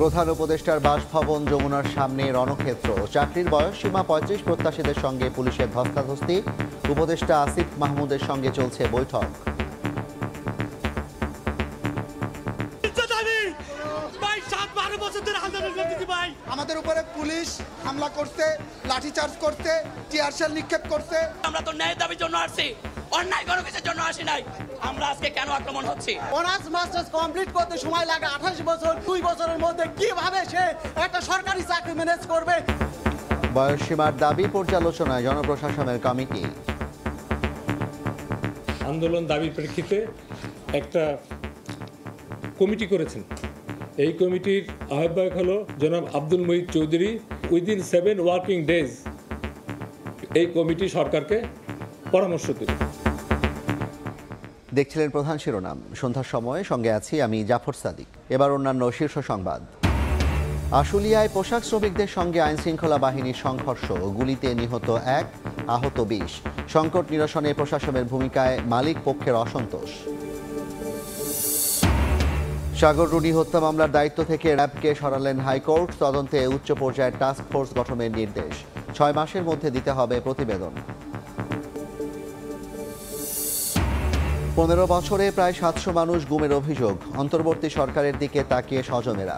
প্রধান উপদেষ্টার বাসভবন যমুনার সামনে রণক্ষেত্র। চাকরির বয়সসীমা ৩৫ প্রত্যাশীদের সঙ্গে পুলিশের ধস্তাধস্তি। উপদেষ্টা আসিফ মাহমুদের সঙ্গে চলছে বৈঠক। আমাদের উপরে পুলিশ হামলা করছে, লাঠিচার্জ করছে, টিয়ার শেল নিক্ষেপ করছে। আমরা তো ন্যায় দাবির জন্য আসছি, অন্যায় কোনো কিছুর জন্য আসি নাই। আমরা আজকে কেন আক্রমণ হচ্ছে? অনার্স মাস্টার্স কমপ্লিট করতে সময় লাগে 28 বছর। 2 বছরের মধ্যে কিভাবে সে একটা সরকারি চাকরি ম্যানেজ করবে? বয়সসীমার দাবি পর্যালোচনায় জনপ্রশাসনের কমিটি। আন্দোলন দাবির প্রেক্ষিতে একটা কমিটি করেছেন। এই কমিটির আহ্বায়ক হলো জনাব Abdul Muhit Chowdhury. Within 7 working days এই কমিটি সরকারকে পরামর্শ দেবে। দেখছিলেন প্রধান শিরোনাম। সন্ধ্যার সময়ে সঙ্গে আছি আমি জাফর সাদিক। এবার অন্যান্য শীর্ষ সংবাদ। আশুলিয়ায় পোশাক শ্রমিকদের সঙ্গে আইনশৃঙ্খলা বাহিনীর সংঘর্ষ, গুলিতে নিহত 1, আহত 20। সংকট নিরসনে প্রশাসনের ভূমিকায় মালিক পক্ষের অসন্তোষ। সাগর রুনি হত্যা মামলার দায়িত্ব থেকে র্যাবকে সরালেন হাইকোর্ট। তদন্তে উচ্চ পর্যায়ের টাস্ক ফোর্স গঠনের নির্দেশ। 6 মাসের মধ্যে দিতে হবে প্রতিবেদন। 15 বছরে প্রায় 700 মানুষ গুমের অভিযোগ। অন্তর্বর্তী সরকারের দিকে তাকিয়ে স্বজনেরা।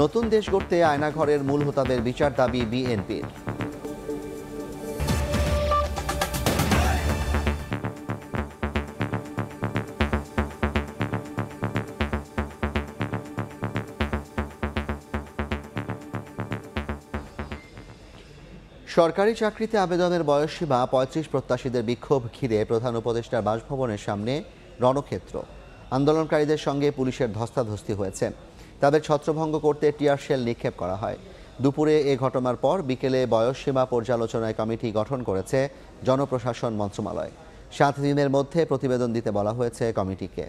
নতুন দেশ গড়তে আয়নাঘরের মূল হোতাদের বিচার দাবি বিএনপির। সরকারি চাকরিতে আবেদনের বয়সসীমা 35 প্রত্যাশীদের বিক্ষোভ ঘিরে প্রধান উপদেষ্টার বাসভবনের সামনে রণক্ষেত্র। আন্দোলনকারীদের সঙ্গে পুলিশের ধস্তাধস্তি হয়েছে। তাদের ছত্রভঙ্গ করতে টিয়ার শেল নিক্ষেপ করা হয়। দুপুরে এ ঘটনার পর বিকেলে বয়সসীমা পর্যালোচনায় কমিটি গঠন করেছে জনপ্রশাসন মন্ত্রণালয়। 7 দিনের মধ্যে প্রতিবেদন দিতে বলা হয়েছে কমিটিকে।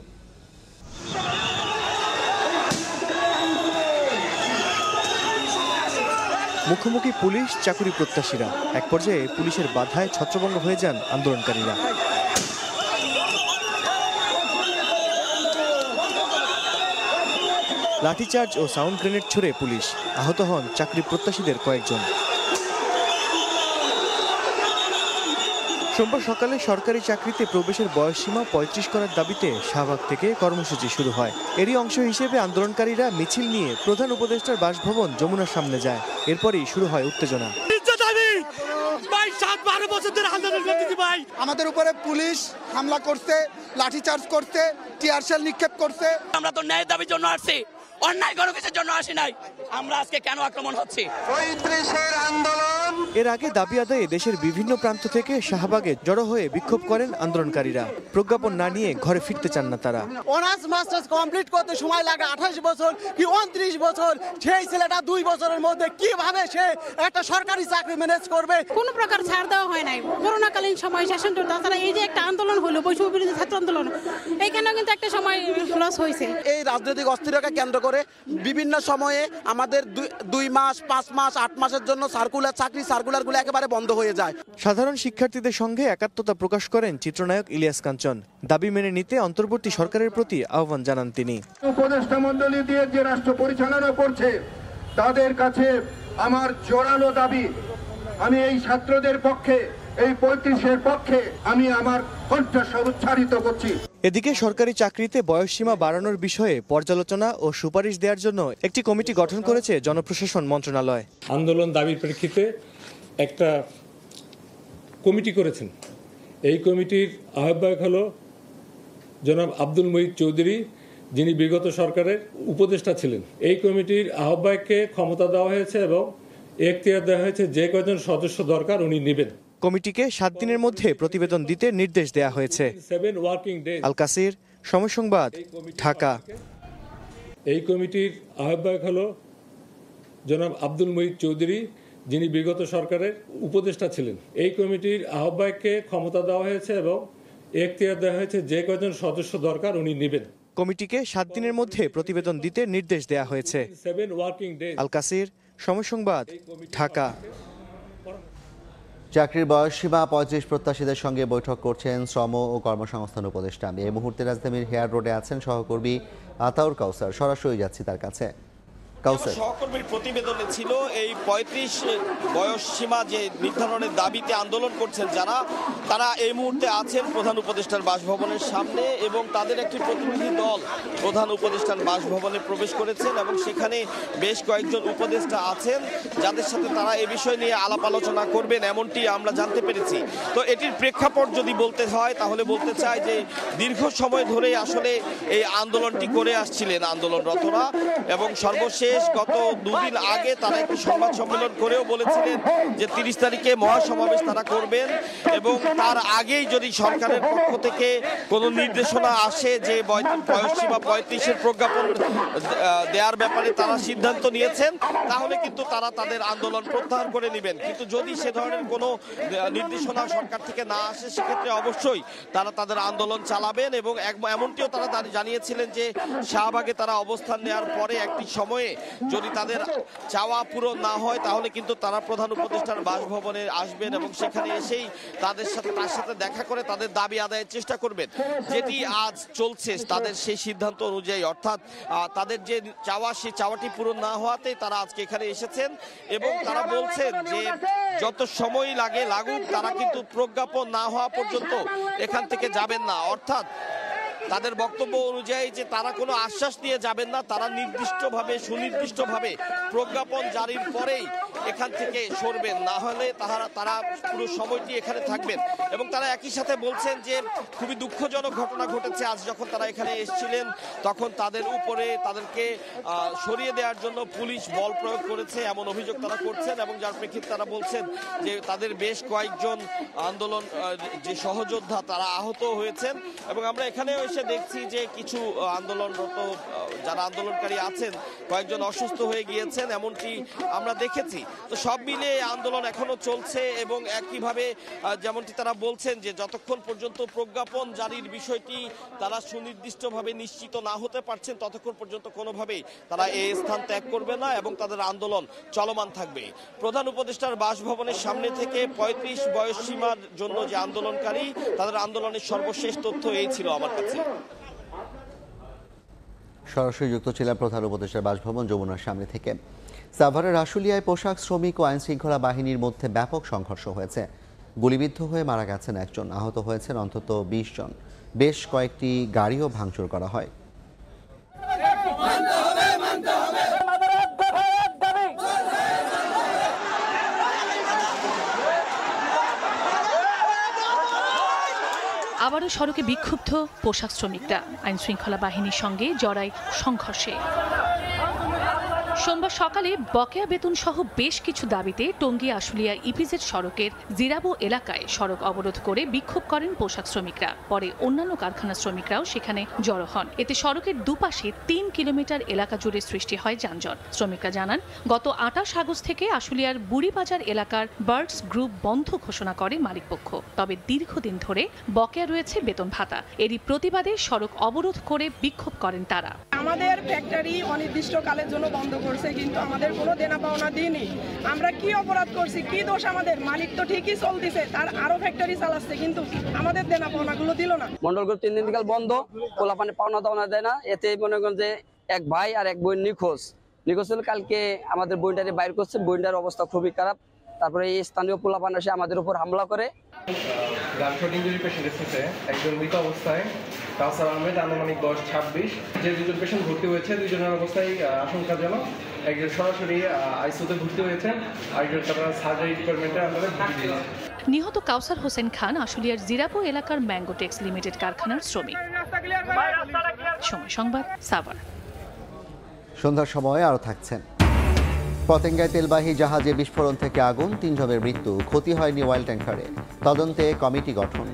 মুখোমুখি পুলিশ চাকুরি প্রত্যাশীরা। এক পর্যায়ে পুলিশের বাধায় ছত্রভঙ্গ হয়ে যান আন্দোলনকারীরা। লাঠিচার্জ ও সাউন্ড গ্রেনেড ছুড়ে পুলিশ। আহত হন চাকরি প্রত্যাশীদের কয়েকজন। সোমবার সকালে সরকারি চাকরিতে প্রবেশের বয়সসীমা 35 করার দাবিতে শাহবাগ থেকে কর্মসূচি শুরু হয়। এরই অংশ হিসেবে আন্দোলনকারীরা মিছিল নিয়ে প্রধান উপদেষ্টার বাসভবন যমুনার সামনে যায়। এরপরই শুরু হয় উত্তেজনা। আমাদের উপরে পুলিশ হামলা করছে, লাঠিচার্জ করছে, টিয়ার শেল নিক্ষেপ করছে। আমরা তো ন্যায় দাবির জন্য আসছি, অন্যায় কোনো কিছুর জন্য আসি নাই। আমরা আজকে কেন আক্রমণ হচ্ছে? এর আগে দাবি আদায়ে দেশের বিভিন্ন প্রান্ত থেকে শাহবাগে জড়ো হয়ে বিক্ষোভ করেন আন্দোলনকারীরা। প্রজ্ঞাপন না নিয়ে ঘরে ফিরতে চান না তারা। অনার্স মাস্টার্স কমপ্লিট করতে সময় লাগে 28 বছর কি 29 বছর। সেই ছেলেটা 2 বছরের মধ্যে কিভাবে সে একটা সরকারি চাকরি ম্যানেজ করবে? কোনো প্রকার ছাড় দেওয়া হয় নাই করোনাকালীন সময় সেশন। তাছাড়া এই যে একটা আন্দোলন হলো, বৈষম্য বিরোধী ছাত্র আন্দোলন, এইখানেও কিন্তু একটা সময় লস হয়েছে। এই রাজনৈতিক অস্থিরতাকে কেন্দ্র করে বিভিন্ন সময়ে আমাদের 2 মাস, 5 মাস, 8 মাসের জন্য চাকরি সার্কুলারগুলো একেবারে বন্ধ হয়ে যায়। সাধারণ শিক্ষার্থীদের সঙ্গে একাত্মতা প্রকাশ করেন চিত্রনায়ক ইলিয়াস কাঞ্চন। দাবি মেনে নিতে অন্তর্বর্তী সরকারের প্রতি আহ্বান জানান তিনি। উপদেষ্টা মণ্ডলী দিয়ে যে রাষ্ট্র পরিচালনা করছে তাদের কাছে আমার জোরালো দাবি, আমি এই ছাত্রদের পক্ষে, এই 35-এর পক্ষে আমি আমার কণ্ঠস্বর উচ্চারিত করছি। এদিকে সরকারি চাকরিতে বয়সসীমা বাড়ানোর বিষয়ে পর্যালোচনা ও সুপারিশ দেওয়ার জন্য একটি কমিটি গঠন করেছে জনপ্রশাসন মন্ত্রণালয়। আন্দোলন দাবির প্রেক্ষিতে একটা কমিটি করেছেন। এই কমিটির আহ্বায়ক হলো জনাব আব্দুল মুহিত চৌধুরী, যিনি বিগত সরকারের উপদেষ্টা ছিলেন। এই কমিটির আহ্বায়ককে ক্ষমতা দেওয়া হয়েছে এবং এখতিয়ার দেওয়া হয়েছে যে কয়জন সদস্য দরকার উনি নেবেন। কমিটিকে 7 দিনের মধ্যে প্রতিবেদন দিতে নির্দেশ দেওয়া হয়েছে। 7 ওয়ার্কিং ডেজ। আল কাসির, সময় সংবাদ, ঢাকা। এই কমিটির আহ্বায়ক হলো জনাব আব্দুল মুহিত চৌধুরী, যিনি বিগত সরকারের উপদেষ্টা ছিলেন। এই কমিটির আহ্বায়ককে ক্ষমতা দেওয়া হয়েছে এবং এখতিয়ার দেওয়া হয়েছে যে কয়জন সদস্য দরকার উনি নেবেন। কমিটিকে 7 দিনের মধ্যে প্রতিবেদন দিতে নির্দেশ দেওয়া হয়েছে। 7 ওয়ার্কিং ডেজ। আল কাসির, সময় সংবাদ, ঢাকা। চাকরির বয়সসীমা 35 প্রত্যাশীদের সঙ্গে বৈঠক করছেন শ্রম ও কর্মসংস্থান উপদেষ্টা। এই মুহূর্তে রাজধানীর হেয়ার রোডে আছেন সহকর্মী আতাউর কাউসার। সরাসরি যাচ্ছি তার কাছে। কাউসার। সহকর্মীর প্রতিবেদনে ছিল এই ৩৫ বয়স সীমা যে নির্ধারণের দাবিতে আন্দোলন করছেন যারা, তারা এই মুহূর্তে আছেন প্রধান উপদেষ্টার বাসভবনের সামনে এবং তাদের একটি প্রতিনিধি দল প্রধান উপদেষ্টার বাসভবনে প্রবেশ করেছেন এবং সেখানে বেশ কয়েকজন উপদেষ্টা আছেন যাদের সাথে তারা এই বিষয় নিয়ে আলাপ আলোচনা করবেন এমনটি আমরা জানতে পেরেছি। তো এটির প্রেক্ষাপট যদি বলতে হয় তাহলে বলতে চাই যে দীর্ঘ সময় ধরে আসলে এই আন্দোলনটি করে আসছিলেন আন্দোলনরতরা এবং সর্বশেষ গত দুদিন আগে তারা একটি সংবাদ সম্মেলন করেও বলেছিলেন যে ৩০ তারিখে মহাসমাবেশ তারা করবেন এবং তার আগেই যদি সরকারের পক্ষ থেকে কোনো নির্দেশনা আসে যে বয়সসীমা ৩৫-এর প্রজ্ঞাপন দেওয়ার ব্যাপারে তারা সিদ্ধান্ত নিয়েছেন তাহলে কিন্তু তারা তাদের আন্দোলন প্রত্যাহার করে নেবেন। কিন্তু যদি সে ধরনের কোনো নির্দেশনা সরকার থেকে না আসে সেক্ষেত্রে অবশ্যই তারা তাদের আন্দোলন চালাবেন এবং এমনটিও তারা জানিয়েছিলেন যে শাহবাগে তারা অবস্থান নেওয়ার পরে একটি সময়ে যদি তাদের চাওয়া পূরণ না হয় তাহলে কিন্তু তারা প্রধান উপদেষ্টার বাসভবনে আসবেন এবং সেখানে এসেই তার সাথে দেখা করে তাদের দাবি আদায়ের চেষ্টা করবেন, যেটি আজ চলছে তাদের সেই সিদ্ধান্ত অনুযায়ী। অর্থাৎ তাদের যে চাওয়া সেই চাওয়াটি পূরণ না হওয়াতেই তারা আজকে এখানে এসেছেন এবং তারা বলছেন যে যত সময় লাগুক তারা কিন্তু প্রজ্ঞাপন না হওয়া পর্যন্ত এখান থেকে যাবেন না। অর্থাৎ তাদের বক্তব্য অনুযায়ী যে তারা কোনো আশ্বাস দিয়ে যাবেন না, তারা সুনির্দিষ্টভাবে প্রজ্ঞাপন জারির পরেই এখান থেকে সরবেন, না হলে তারা পুরো সময়টি এখানে থাকবেন। এবং তারা একই সাথে বলছেন যে খুবই দুঃখজনক ঘটনা ঘটেছে, আজ যখন তারা এখানে এসেছিলেন তখন তাদেরকে সরিয়ে দেওয়ার জন্য পুলিশ বল প্রয়োগ করেছে এমন অভিযোগ তারা করছেন এবং যার প্রেক্ষিতে তারা বলছেন যে তাদের বেশ কয়েকজন আন্দোলন যে সহযোদ্ধা তারা আহত হয়েছেন এবং আমরা এখানেও দেখছি যে কিছু আন্দোলনরত যারা আন্দোলনকারী আছেন কয়েকজন অসুস্থ হয়ে গিয়েছেন এমনটি আমরা দেখেছি। তো সব মিলে আন্দোলন এখনো চলছে এবং একইভাবে যেমনটি তারা বলছেন যে যতক্ষণ পর্যন্ত প্রজ্ঞাপন জারির বিষয়টি তারা সুনির্দিষ্টভাবে নিশ্চিত না হতে পারছেন ততক্ষণ পর্যন্ত কোনোভাবেই তারা এই স্থান ত্যাগ করবে না এবং তাদের আন্দোলন চলমান থাকবে। প্রধান উপদেষ্টার বাসভবনের সামনে থেকে ৩৫ বয়স সীমার জন্য যে আন্দোলনকারী তাদের আন্দোলনের সর্বশেষ তথ্য এই ছিল আমার কাছে। সরাসরি যুক্ত ছিলাম প্রধান উপদেষ্টার বাসভবন যমুনার সামনে থেকে। সাভারের আশুলিয়ায় পোশাক শ্রমিক ও আইন শৃঙ্খলা বাহিনীর মধ্যে ব্যাপক সংঘর্ষ হয়েছে। গুলিবিদ্ধ হয়ে মারা গেছেন একজন, আহত হয়েছেন অন্তত ২০ জন। বেশ কয়েকটি গাড়িও ভাঙচুর করা হয়। আবারও সড়কে বিক্ষুব্ধ পোশাক শ্রমিকরা, আইন শৃঙ্খলা বাহিনীর সঙ্গে জড়ায় সংঘর্ষে। সোমবার সকালে বকেয়া বেতন সহ বেশ কিছু দাবিতে টঙ্গী আশুলিয়া ইপিজেড সড়কের জিরাবো এলাকায় সড়ক অবরোধ করে বিক্ষোভ করেন পোশাক শ্রমিকরা। পরে অন্যান্য কারখানা শ্রমিকরাও সেখানে জড়ো হন। এতে সড়কের দুপাশে ৩ কিলোমিটার এলাকা জুড়ে সৃষ্টি হয় যানজট। শ্রমিকরা জানান, গত ২৮ আগস্ট থেকে আশুলিয়ার বুড়িবাজার এলাকার বার্ডস গ্রুপ বন্ধ ঘোষণা করে মালিকপক্ষ। তবে দীর্ঘদিন ধরে বকেয়া রয়েছে বেতন ভাতা। এরই প্রতিবাদে সড়ক অবরোধ করে বিক্ষোভ করেন তারা। আমাদের ফ্যাক্টরি অনির্দিষ্টকালের জন্য বন্ধ করছে, কিন্তু আমাদের কোনো দেনা পাওনা দিইনি। আমরা কি অপরাধ করছি, কি দোষ আমাদের? মালিক তো ঠিকই চলতেছে, তার আরো ফ্যাক্টরি চালাচ্ছে, কিন্তু আমাদের দেনা পাওনাগুলো দিল না। মন্ডল গ্রুপ 3 দিন কাল বন্ধ, পোলাপানে পাওনা দাওনা দেয় না। এতে মনে করেন যে এক ভাই আর এক বোন নিখোঁজ হল। কালকে আমাদের বোনটারে বাইর করছে, বোনটার অবস্থা খুবই খারাপ। তারপরে এই স্থানীয় পোলাপান এসে আমাদের উপর হামলা করে। গানশট ইনজুরি পেশেন্ট এসেছে, একজন মৃত অবস্থায় কাউসার আহমেদ, আনুমানিক বয়স 26। যে দুজন পেশেন্ট ভর্তি হয়েছে দুজনের অবস্থায় আশঙ্কাজনক। একজন সরাসরি আইসিইউতে ভর্তি হয়েছে, আরেকজন তারা সার্জারি ডিপার্টমেন্টে আমাদের ভর্তি দিয়েছে। নিহত কাউসার হোসেন খান আশুলিয়ার জিরাপো এলাকার ম্যাঙ্গোটেক্স লিমিটেড কারখানার শ্রমিক। সময় সংবাদ, সাভার। সন্ধ্যার সময় আরও থাকছেন। পতেঙ্গায় তেলবাহী জাহাজে বিস্ফোরণ থেকে আগুন, ৩ জনের মৃত্যু, ক্ষতি হয়নি অয়েল ট্যাঙ্কারে, তদন্তে কমিটি গঠন।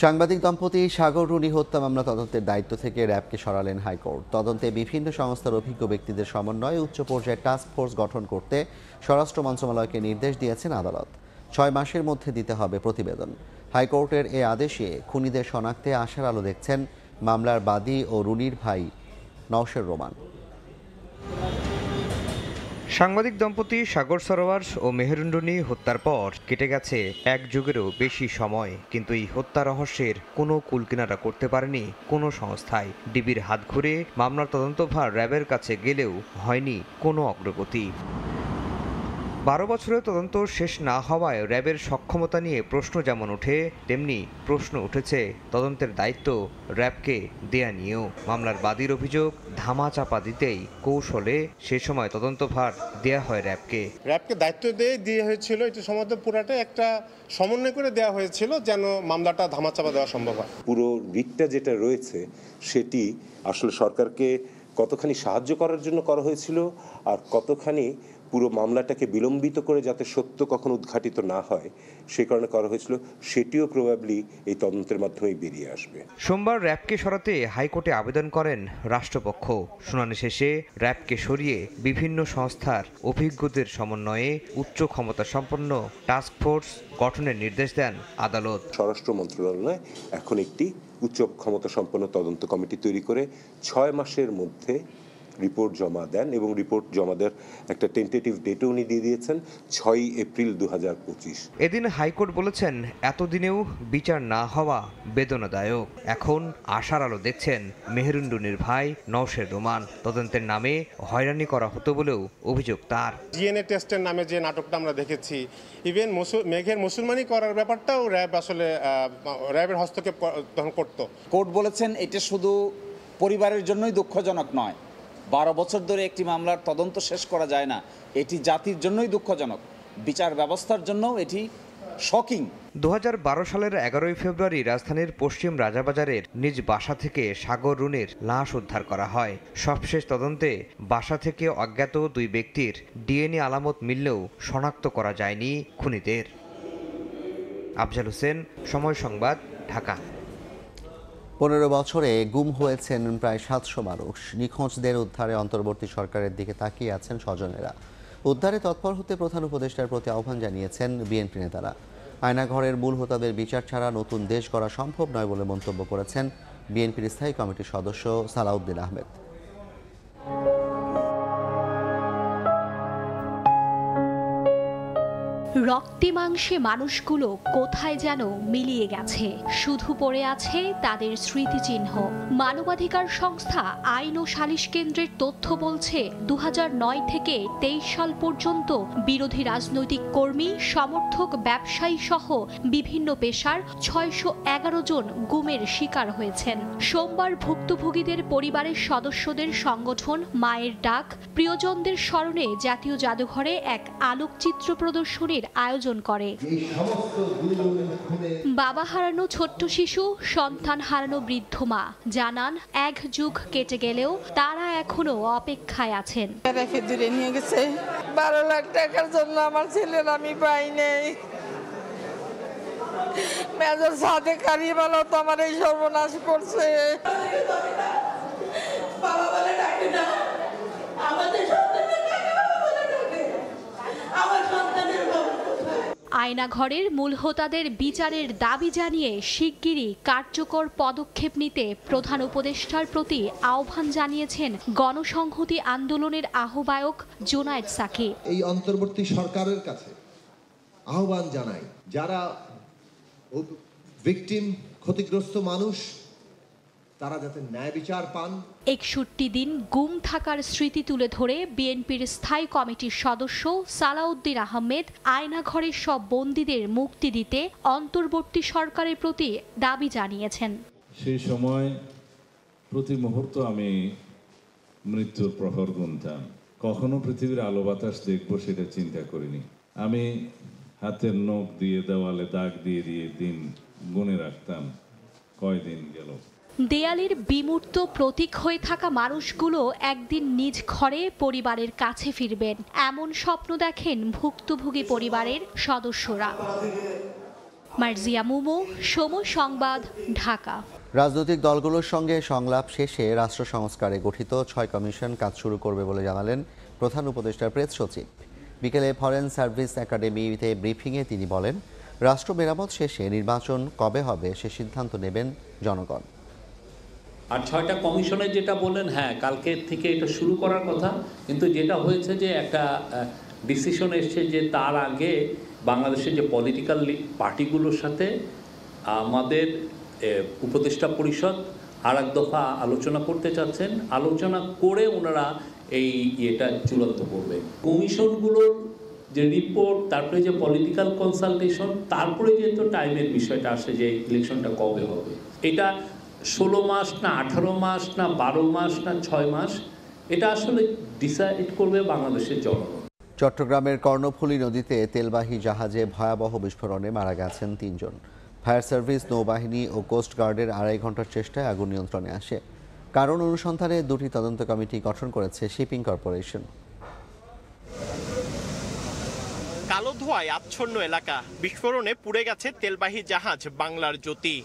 সাংবাদিক দম্পতি সাগর রুনি হত্যা মামলা তদন্তের দায়িত্ব থেকে র্যাবকে সরালেন হাইকোর্ট। তদন্তে বিভিন্ন সংস্থার অভিজ্ঞ ব্যক্তিদের সমন্বয়ে উচ্চ পর্যায়ের টাস্ক ফোর্স গঠন করতে স্বরাষ্ট্র মন্ত্রণালয়কে নির্দেশ দিয়েছেন আদালত। ৬ মাসের মধ্যে দিতে হবে প্রতিবেদন। হাইকোর্টের এ আদেশে খুনিদের শনাক্তে আশার আলো দেখছেন মামলার বাদী ও রুনির ভাই নওশের রোমান। সাংবাদিক দম্পতি সাগর সরোয়ার ও মেহেরুন্ডনী হত্যার পর কেটে গেছে এক যুগেরও বেশি সময়, কিন্তু এই হত্যা রহস্যের কোনো কুলকিনারা করতে পারেনি কোনো সংস্থায়। ডিবির হাত ঘুরে মামলার তদন্তভার র্যাবের কাছে গেলেও হয়নি কোনো অগ্রগতি। 12 বছরের তদন্ত শেষ না হওয়ায় র্যাবের সক্ষমতা নিয়ে প্রশ্ন যেমন ওঠে, তেমনি প্রশ্ন উঠেছে তদন্তের দায়িত্ব র্যাবকে দেয়া নিয়েও। মামলার বাদীর অভিযোগ, ধামাচাপা দিতেই কৌশলে সে সময় তদন্তভার দেয়া হয় র্যাবকে। র্যাবকে দায়িত্ব দিয়ে হয়েছিল, এটা সম্বন্ধে পুরাটা একটা সমন্বয় করে দেওয়া হয়েছিল যেন মামলাটা ধামাচাপা দেওয়া সম্ভব হয়। পুরো রিটটা যেটা রয়েছে সেটি আসলে সরকারকে কতখানি সাহায্য করার জন্য করা হয়েছিল আর কতখানি পুরো মামলাটাকে বিলম্বিত করে যাতে সত্য কখনো উদ্ঘাটিত না হয় সে কারণে করা হয়েছিল, সেটিও প্রবাবলি এই তদন্তের মাধ্যমেই বেরিয়ে আসবে। সোমবার র্যাবকে সরাতে হাইকোর্টে আবেদন করেন রাষ্ট্রপক্ষ। শুনানি শেষে র্যাবকে সরিয়ে বিভিন্ন সংস্থার অভিজ্ঞদের সমন্বয়ে উচ্চ ক্ষমতা সম্পন্ন টাস্কফোর্স গঠনের নির্দেশ দেন আদালত। স্বরাষ্ট্র মন্ত্রণালয় এখন একটি উচ্চ ক্ষমতা সম্পন্ন তদন্ত কমিটি তৈরি করে 6 মাসের মধ্যে রিপোর্ট জমা দেন এবং রিপোর্ট জমা দেওয়ার একটা টেন্টেটিভ ডেটও উনি দিয়ে দিয়েছেন 6 এপ্রিল 2025। এদিন হাইকোর্ট বলেছেন এতদিনেও বিচার না হওয়া বেদনাদায়ক। এখন আশার আলো দেখছেন মেহেরুন্ডনীর ভাই নওশের রোমান। তদন্তের নামে হয়রানি করা হতো বলেও অভিযোগ তার। ডিএনএ টেস্টের নামে যে নাটকটা আমরা দেখেছি, ইভেন মেঘের মুসলমানি করার ব্যাপারটাও র্যাব আসলে র্যাবের হস্তক্ষেপ তখন করত। কোর্ট বলেছেন এটা শুধু পরিবারের জন্যই দুঃখজনক নয়, 12 বছর ধরে একটি মামলার তদন্ত শেষ করা যায় না, এটি জাতির জন্যই দুঃখজনক, বিচার ব্যবস্থার জন্য এটি শকিং। 2012 সালের 11 ফেব্রুয়ারি রাজধানীর পশ্চিম রাজাবাজারের নিজ বাসা থেকে সাগর রুনির লাশ উদ্ধার করা হয়। সবশেষ তদন্তে বাসা থেকে অজ্ঞাত 2 ব্যক্তির ডিএনএ আলামত মিললেও শনাক্ত করা যায়নি খুনিদের। আফজাল হোসেন, সময় সংবাদ, ঢাকা। 15 বছরে গুম হয়েছেন প্রায় 700 মানুষ। নিখোঁজদের উদ্ধারে অন্তর্বর্তী সরকারের দিকে তাকিয়ে আছেন স্বজনেরা। উদ্ধারে তৎপর হতে প্রধান উপদেষ্টার প্রতি আহ্বান জানিয়েছেন বিএনপি নেতারা। আয়নাঘরের মূল হোতাদের বিচার ছাড়া নতুন দেশ গড়া সম্ভব নয় বলে মন্তব্য করেছেন বিএনপির স্থায়ী কমিটির সদস্য সালাউদ্দিন আহমেদ। রক্তে মাংসে মানুষগুলো কোথায় যেন মিলিয়ে গেছে, শুধু পড়ে আছে তাদের স্মৃতিচিহ্ন। মানবাধিকার সংস্থা আইন ও সালিশ কেন্দ্রের তথ্য বলছে 2009 থেকে 23 সাল পর্যন্ত বিরোধী রাজনৈতিক কর্মী, সমর্থক, ব্যবসায়ী সহ বিভিন্ন পেশার 611 জন গুমের শিকার হয়েছেন। সোমবার ভুক্তভোগীদের পরিবারের সদস্যদের সংগঠন মায়ের ডাক প্রিয়জনদের স্মরণে জাতীয় জাদুঘরে এক আলোকচিত্র প্রদর্শনীর আয়োজন করে। বাবা হারানো ছোট্ট শিশু, সন্তান হারানো বৃদ্ধ মা জানান 1 যুগ কেটে গেলেও তারা এখনো অপেক্ষায় আছেন। রেখে দূরে নিয়ে গেছে, 12 লাখ টাকার জন্য আমার ছেলের আমি পাই নাই। মেজর সাথে কারিয়ে বলো তো আমার এই সর্বনাশ করছে। বাবা বলে ডাকে না, আমাদের আয়নাঘরের মূল হোতাদের বিচারের দাবি জানিয়ে শিগগিরই কার্যকর পদক্ষেপ নিতে প্রধান উপদেষ্টার প্রতি আহ্বান জানিয়েছেন গণসংহতি আন্দোলনের আহ্বায়ক জোনায়েদ সাকি। এই অন্তর্বর্তী সরকারের কাছে আহ্বান জানাই, যারা ভিকটিম, ক্ষতিগ্রস্ত মানুষ, তারা যাতে ন্যায় বিচার পান। 61 দিন গুম থাকার স্মৃতি তুলে ধরে বিএনপির স্থায়ী কমিটির সদস্য সালাউদ্দিন আহমেদ আয়নাঘরের সব বন্দীদের মুক্তি দিতে অন্তর্বর্তী সরকারের প্রতি দাবি জানিয়েছেন। সেই সময় প্রতি মুহূর্ত আমি মৃত্যুর প্রহর গুনতাম। কখনো পৃথিবীর আলো বাতাস দেখবো সেটা চিন্তা করিনি। আমি হাতের নখ দিয়ে দেওয়ালে দাগ দিয়ে দিয়ে দিন গুনে রাখতাম, কয়দিন গেল। দেয়ালের বিমূর্ত প্রতীক হয়ে থাকা মানুষগুলো একদিন নিজ ঘরে পরিবারের কাছে ফিরবেন, এমন স্বপ্ন দেখেন ভুক্তভোগী পরিবারের সদস্যরা। মার্জিয়া মুমু, সময় সংবাদ, ঢাকা। রাজনৈতিক দলগুলোর সঙ্গে সংলাপ শেষে রাষ্ট্র সংস্কারে গঠিত 6 কমিশন কাজ শুরু করবে বলে জানালেন প্রধান উপদেষ্টার প্রেস সচিব। বিকেলে ফরেন সার্ভিস একাডেমিতে ব্রিফিংয়ে তিনি বলেন, রাষ্ট্র মেরামত শেষে নির্বাচন কবে হবে সে সিদ্ধান্ত নেবেন জনগণ। আর 6টা কমিশনে যেটা বললেন, হ্যাঁ কালকে থেকে এটা শুরু করার কথা, কিন্তু যেটা হয়েছে যে একটা ডিসিশন এসছে যে তার আগে বাংলাদেশের যে পলিটিক্যাল পার্টিগুলোর সাথে আমাদের উপদেষ্টা পরিষদ আর এক দফা আলোচনা করতে চাচ্ছেন, আলোচনা করে ওনারা এই ইয়েটা চূড়ান্ত করবে। কমিশনগুলোর যে রিপোর্ট, তারপরে যে পলিটিক্যাল কনসালটেশন, তারপরে যেহেতু টাইমের বিষয়টা আসে যে ইলেকশনটা কবে হবে, এটা 16 মাস না 18 মাস না 12 মাস না 6 মাস, এটা আসলে ডিসাইড করবে বাংলাদেশের জনগণ। চট্টগ্রামের কর্ণফুলী নদীতে তেলবাহী জাহাজে ভয়াবহ বিস্ফোরণে মারা গেছেন 3 জন। ফায়ার সার্ভিস, নৌবাহিনী ও কোস্ট গার্ডের 2.5 ঘন্টার চেষ্টায় আগুন নিয়ন্ত্রণে আসে। কারণ অনুসন্ধানে 2টি তদন্ত কমিটি গঠন করেছে শিপিং কর্পোরেশন। কালো ধোঁয়ায় আচ্ছন্ন এলাকা, বিস্ফোরণে পুড়ে গেছে তেলবাহী জাহাজ বাংলার জ্যোতি।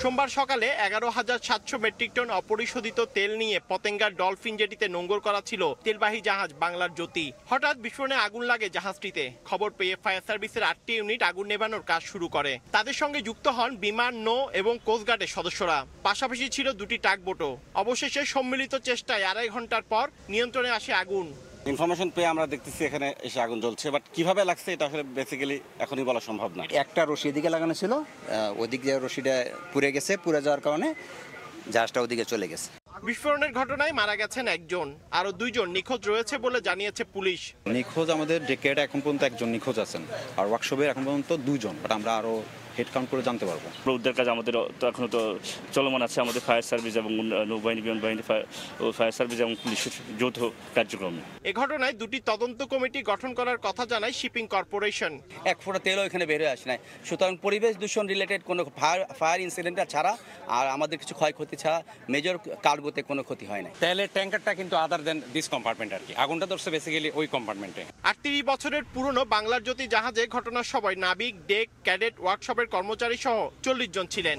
সোমবার সকালে 11,700 মেট্রিক টন অপরিশোধিত তেল নিয়ে পতেঙ্গার ডলফিন জেটিতে নোঙর করা ছিল তেলবাহী জাহাজ বাংলার জ্যোতি। হঠাৎ বিস্ফোরণে আগুন লাগে জাহাজটিতে। খবর পেয়ে ফায়ার সার্ভিসের 8টি ইউনিট আগুন নেভানোর কাজ শুরু করে। তাদের সঙ্গে যুক্ত হন বিমান, নৌ এবং কোস্টগার্ডের সদস্যরা। পাশাপাশি ছিল 2টি টাগবোটও। অবশেষে সম্মিলিত চেষ্টায় 2.5 ঘন্টার পর নিয়ন্ত্রণে আসে আগুন। ইনফরমেশন পেয়ে আমরা দেখতেছি এখানে এসে আগুন জ্বলছে, বাট কিভাবে লাগছে এটা আসলে বেসিক্যালি এখনই বলা সম্ভব না। একটা রশি এদিকে লাগানো ছিল, ওদিক যে রশিটা পুড়ে গেছে, পুড়ে যাওয়ার কারণে জাহাজটা ওদিকে চলে গেছে। বিস্ফোরণের ঘটনায় মারা গেছেন 1 জন, আরো 2 জন নিখোঁজ রয়েছে বলে জানিয়েছে পুলিশ। নিখোঁজ আমাদের ডেকেটে এখন পর্যন্ত 1 জন নিখোঁজ আছেন, আর ওয়ার্কশপে এখন পর্যন্ত 2 জন, বাট আমরা আরো হেড কাউন্ট করে জানতে পারবো। উদ্ধার কাজ আমাদের তো এখনো তো চলমান আছে। আমাদের ফায়ার সার্ভিস এবং নৌবাহিনী, বিমান বাহিনী, ফায়ার সার্ভিস এবং পুলিশের যৌথ কার্যক্রম। এ ঘটনায় 2টি তদন্ত কমিটি গঠন করার কথা জানায় শিপিং কর্পোরেশন। 1 ফোঁটা তেলও এখানে বের হয়ে আসে নাই, সুতরাং পরিবেশ দূষণ রিলেটেড কোনো ফায়ার ইনসিডেন্ট ছাড়া আর আমাদের কিছু ক্ষয়ক্ষতি ছাড়া মেজর কার্গোতে কোনো ক্ষতি হয় না। তেলের ট্যাঙ্কারটা কিন্তু আদার দেন দিস কম্পার্টমেন্ট আর কি, আগুনটা ধরছে বেসিক্যালি ওই কম্পার্টমেন্টে। 38 বছরের পুরনো বাংলার জ্যোতি জাহাজে ঘটনার সময় নাবিক, ডেক, ক্যাডেট, ওয়ার্কশপের কর্মচারী সহ 40 জন ছিলেন।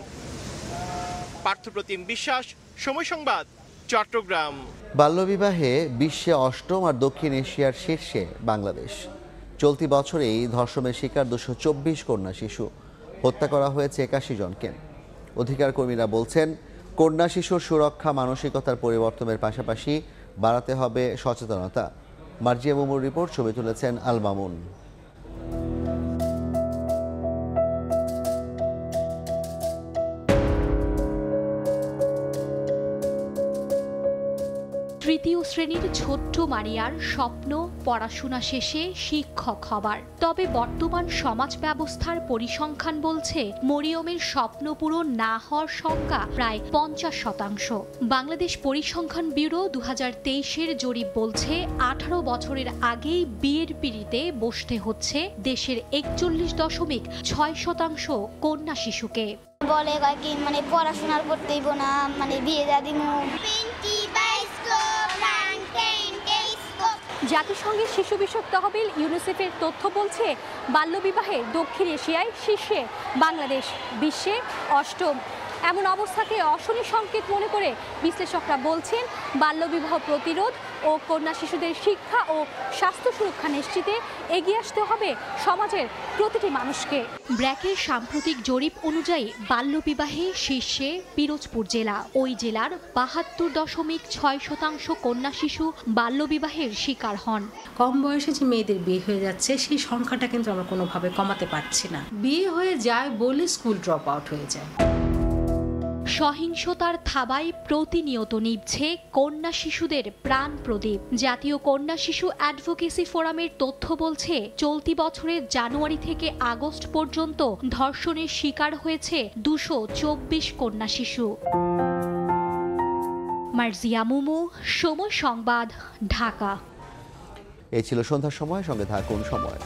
পার্থপ্রতিম বিশ্বাস, সময় সংবাদ, চট্টগ্রাম। বাল্যবিবাহে বিশ্বে 8ম আর দক্ষিণ এশিয়ার শীর্ষে বাংলাদেশ। চলতি বছরেই ধর্ষণের শিকার 224 কন্যা শিশু। হত্যা করা হয়েছে 81 জনকে। অধিকার কর্মীরা বলছেন, কন্যা শিশুর সুরক্ষা মানসিকতার পরিবর্তনের পাশাপাশি বাড়াতে হবে সচেতনতা। মার্জিয়া মুমুর রিপোর্ট, ছবি তুলেছেন আল মামুন। তৃতীয় শ্রেণীর ছোট্ট মারিয়ার স্বপ্ন পড়াশোনা শেষে শিক্ষক হবার। তবে বর্তমান সমাজ ব্যবস্থার পরিসংখ্যান বলছে মরিয়মের স্বপ্ন পূরণ না হওয়ার সংখ্যা প্রায় 50%। বাংলাদেশ পরিসংখ্যান ব্যুরো 2023-এর জরিপ বলছে 18 বছরের আগেই বিয়ের পিঁড়িতে বসতে হচ্ছে দেশের 41.6% কন্যা শিশুকে। বলে কি মানে পড়াশোনার করতেইব না, মানে বিয়ে দিয়ে দিমু। জাতিসংঘের শিশু বিষয়ক তহবিল ইউনিসেফের তথ্য বলছে বাল্যবিবাহে দক্ষিণ এশিয়ায় শীর্ষে বাংলাদেশ, বিশ্বে 8ম। এমন অবস্থাকে অশনি সংকেত মনে করে বিশ্লেষকরা বলছেন, বাল্যবিবাহ প্রতিরোধ ও কন্যা শিশুদের শিক্ষা ও স্বাস্থ্য সুরক্ষা নিশ্চিতে এগিয়ে আসতে হবে সমাজের প্রতিটি মানুষকে। ব্র্যাকের সাম্প্রতিক জরিপ অনুযায়ী বাল্যবিবাহে শীর্ষে পিরোজপুর জেলা। ওই জেলার 72.6% কন্যা শিশু বাল্যবিবাহের শিকার হন। কম বয়সে যে মেয়েদের বিয়ে হয়ে যাচ্ছে, সেই সংখ্যাটা কিন্তু আমরা কোনোভাবে কমাতে পারছি না। বিয়ে হয়ে যায় বলে স্কুল ড্রপ আউট হয়ে যায়। সহিংসতার থাবায় প্রতিনিয়ত নিভছে কন্যা শিশুদের প্রাণ প্রদীপ। জাতীয় কন্যা শিশু অ্যাডভোকেসি ফোরামের তথ্য বলছে, চলতি বছরের জানুয়ারি থেকে আগস্ট পর্যন্ত ধর্ষণের শিকার হয়েছে 224 কন্যা শিশু। মার্জিয়া মুমু, সময় সংবাদ, ঢাকা। এই ছিল সন্ধ্যার সময়। সঙ্গে থাকুন সময়।